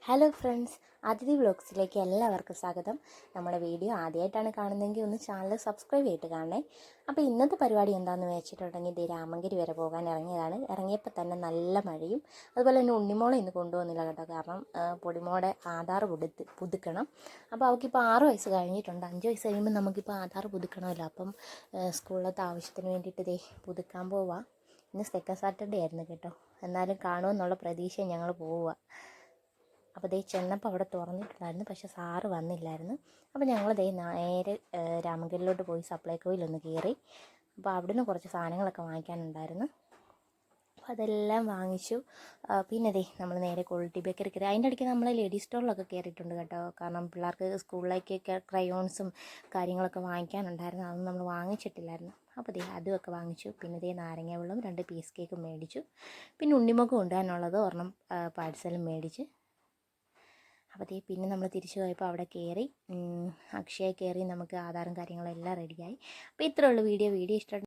Hello friends, അതിഥി വ്ലോഗ്സിലേക്ക് എല്ലാവർക്കും സ്വാഗതം. നമ്മുടെ വീഡിയോ ആദ്യമായിട്ടാണ് കാണുന്നതെങ്കിൽ ഒന്ന് ചാനൽ സബ്സ്ക്രൈബ് ചെയ്തിട്ട് കാണണേ. അപ്പോൾ ഇന്നത്തെ പരിപാടി എന്താണെന്ന് വെച്ചിട്ടുണ്ടെങ്കിൽ ഇത് രാമങ്കരി വരെ പോകാൻ ഇറങ്ങിയതാണ്. ഇറങ്ങിയപ്പോൾ തന്നെ നല്ല മഴയും, അതുപോലെ തന്നെ ഉണ്ണിമോളെ ഇന്ന് കൊണ്ടുപോകുന്നില്ല കേട്ടോ. കാരണം പൊടിമോടെ ആധാർ പുതുക്കണം. അപ്പോൾ അവൾക്കിപ്പോൾ 6 വയസ്സ് കഴിഞ്ഞിട്ടുണ്ട്. 5 വയസ്സ് കഴിയുമ്പോൾ നമുക്കിപ്പോൾ ആധാർ പുതുക്കണമല്ലോ. അപ്പം സ്കൂളിലത്തെ ആവശ്യത്തിന് വേണ്ടിയിട്ട് ഇതേ പുതുക്കാൻ പോവാം. ഇന്ന് സെക്കൻഡ് സാറ്റർഡേ ആയിരുന്നു കേട്ടോ. എന്നാലും കാണുമെന്നുള്ള പ്രതീക്ഷ ഞങ്ങൾ പോവുക. അപ്പോൾ ദേ ചെന്നപ്പോൾ അവിടെ തുറന്നിട്ടുണ്ടായിരുന്നു, പക്ഷേ സാറ് വന്നില്ലായിരുന്നു. അപ്പോൾ ഞങ്ങൾ ദേ നേരെ രാമങ്കലിലോട്ട് പോയി സപ്ലൈകോയിലൊന്ന് കയറി. അപ്പോൾ അവിടുന്ന് കുറച്ച് സാധനങ്ങളൊക്കെ വാങ്ങിക്കാനുണ്ടായിരുന്നു. അപ്പോൾ അതെല്ലാം വാങ്ങിച്ചു. പിന്നെ ദേ നമ്മൾ നേരെ ക്വാളിറ്റി ബേക്കറി കയറി. അതിൻ്റെ ഇടയ്ക്ക് നമ്മൾ ലേഡീസ് സ്റ്റോറിലൊക്കെ കയറിയിട്ടുണ്ട് കേട്ടോ. കാരണം പിള്ളേർക്ക് സ്കൂളിലേക്കൊക്കെ ക്രയോൺസും കാര്യങ്ങളൊക്കെ വാങ്ങിക്കാനുണ്ടായിരുന്നു. അതൊന്നും നമ്മൾ വാങ്ങിച്ചിട്ടില്ലായിരുന്നു. അപ്പോൾ ദേ അതുമൊക്കെ വാങ്ങിച്ചു. പിന്നെ ദേ നാരങ്ങ വെള്ളം 2 പീസ് കേക്കും മേടിച്ചു. പിന്നെ ഉണ്ണിമുഖം കൊണ്ടുവരാനുള്ളത് ഒരെണ്ണം പാഴ്സലും മേടിച്ച്. അപ്പോൾ പിന്നെ നമ്മൾ തിരിച്ചു പോയപ്പോൾ അവിടെ കയറി അക്ഷയ കയറി നമുക്ക് ആധാറും കാര്യങ്ങളും എല്ലാം റെഡിയായി. അപ്പോൾ ഇത്രയേ ഉള്ളൂ വീഡിയോ ഇഷ്ടം